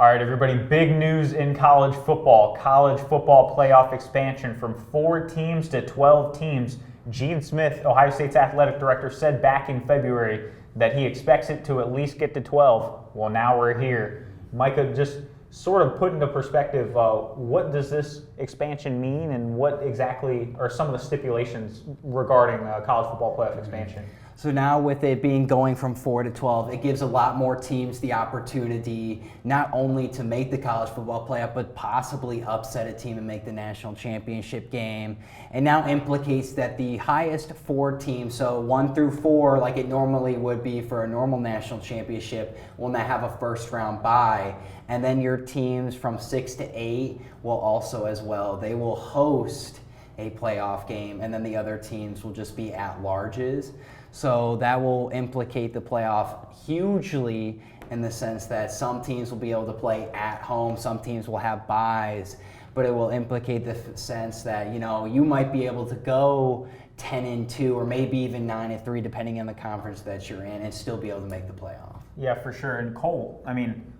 All right, everybody, big news in college football. College football playoff expansion from 4 teams to 12 teams. Gene Smith, Ohio State's athletic director, said back in February that he expects it to at least get to 12. Well, now we're here. Micah, just sort of put into perspective, what does this expansion mean and what exactly are some of the stipulations regarding college football playoff expansion? So now with it being going from 4 to 12, it gives a lot more teams the opportunity not only to make the college football playoff, but possibly upset a team and make the national championship game. And now implicates that the highest 4 teams, so 1 through 4, like it normally would be for a normal national championship, will now have a first round bye. And then your teams from 6 to 8 will also as well. They will host a playoff game, and then the other teams will just be at-larges. So that will implicate the playoff hugely in the sense that some teams will be able to play at home, some teams will have byes, but it will implicate the sense that, you might be able to go 10-2 or maybe even 9-3 depending on the conference that you're in and still be able to make the playoff. Yeah, for sure. And Kole,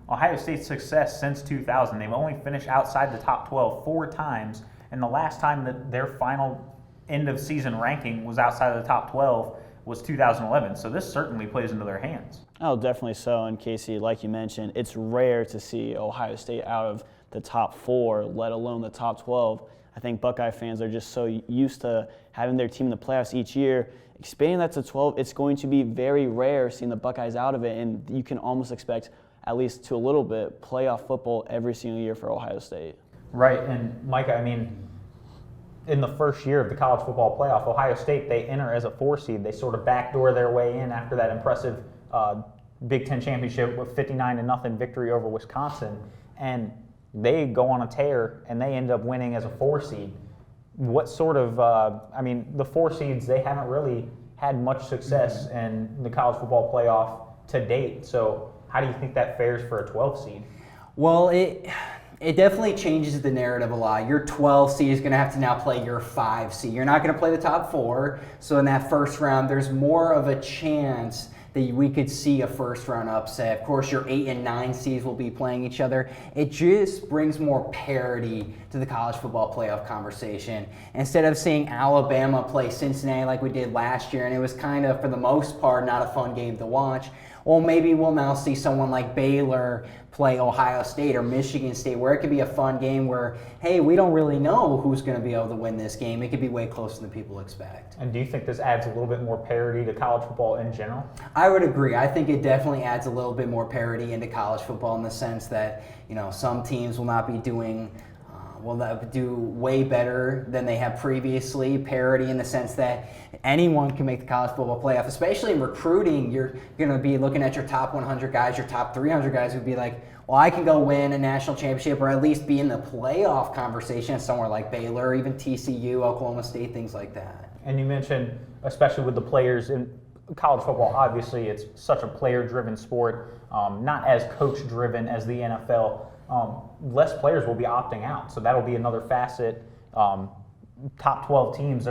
Ohio State's success since 2000, they've only finished outside the top 12 4 times, and the last time that their final end of season ranking was outside of the top 12 was 2011, so this certainly plays into their hands. Oh, definitely so. And Casey, like you mentioned, it's rare to see Ohio State out of the top 4, let alone the top 12. I think Buckeye fans are just so used to having their team in the playoffs each year. Expanding that to 12, it's going to be very rare seeing the Buckeyes out of it, and you can almost expect, at least to a little bit, playoff football every single year for Ohio State. Right, and Micah, in the first year of the college football playoff, Ohio State, they enter as a 4 seed. They sort of backdoor their way in after that impressive Big Ten championship with 59-0 victory over Wisconsin. And they go on a tear, and they end up winning as a 4 seed. What sort of, the 4 seeds, they haven't really had much success in the college football playoff to date. So how do you think that fares for a 12 seed? Well, it definitely changes the narrative a lot. Your 12 seed is going to have to now play your 5 seed. You're not going to play the top 4. So in that first round, there's more of a chance that we could see a first round upset. Of course, your 8 and 9 seeds will be playing each other. It just brings more parity to the college football playoff conversation. Instead of seeing Alabama play Cincinnati like we did last year, and it was kind of, for the most part, not a fun game to watch, well, maybe we'll now see someone like Baylor play Ohio State or Michigan State, where it could be a fun game where, hey, we don't really know who's going to be able to win this game. It could be way closer than people expect. And do you think this adds a little bit more parity to college football in general? I would agree. I think it definitely adds a little bit more parity into college football in the sense that, some teams will not be doing will do way better than they have previously. Parity in the sense that anyone can make the college football playoff, especially in recruiting. You're going to be looking at your top 100 guys, your top 300 guys who'd be like, well, I can go win a national championship or at least be in the playoff conversation somewhere like Baylor, or even TCU, Oklahoma State, things like that. And you mentioned, especially with the players in college football, obviously it's such a player-driven sport, not as coach-driven as the NFL. Less players will be opting out, so that'll be another facet. Top 12 teams,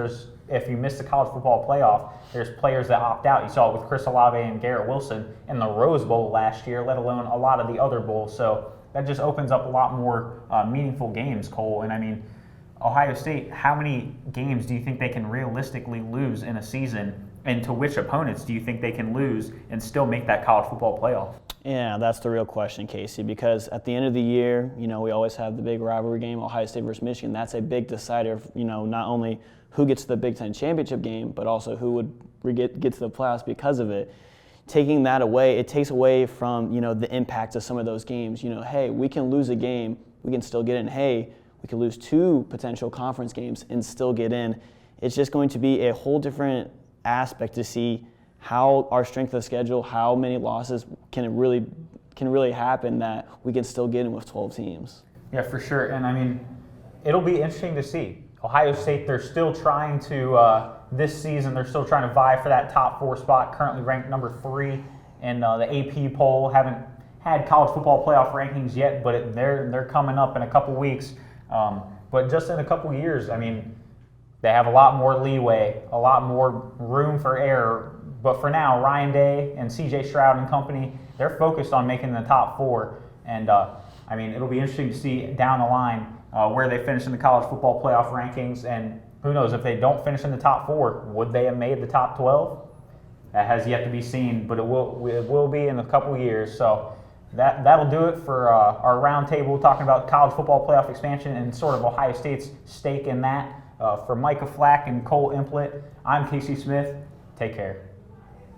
if you miss the college football playoff, there's players that opt out. You saw it with Chris Olave and Garrett Wilson in the Rose Bowl last year, let alone a lot of the other bowls. So that just opens up a lot more meaningful games, Kole. And Ohio State, how many games do you think they can realistically lose in a season? And to which opponents do you think they can lose and still make that college football playoff? Yeah, that's the real question, Casey, because at the end of the year, we always have the big rivalry game, Ohio State versus Michigan. That's a big decider of, not only who gets the Big Ten championship game, but also who would get to the playoffs because of it. Taking that away, it takes away from, the impact of some of those games. Hey, we can lose a game, we can still get in. Hey, we can lose 2 potential conference games and still get in. It's just going to be a whole different aspect to see how our strength of schedule, how many losses can really happen that we can still get in with 12 teams. Yeah, for sure. And it'll be interesting to see. Ohio State, they're still trying to, this season, they're still trying to vie for that top 4 spot, currently ranked number 3 in the AP poll. Haven't had college football playoff rankings yet, but they're coming up in a couple weeks. But just in a couple years, they have a lot more leeway, a lot more room for error. But for now, Ryan Day and C.J. Stroud and company, they're focused on making the top 4. And I mean, it'll be interesting to see down the line where they finish in the college football playoff rankings, and who knows, if they don't finish in the top 4, would they have made the top 12? That has yet to be seen, but it will be in a couple years. So that'll do it for our roundtable talking about college football playoff expansion and sort of Ohio State's stake in that. For Micah, Flack, and Kole Emplit, I'm Casey Smith. Take care.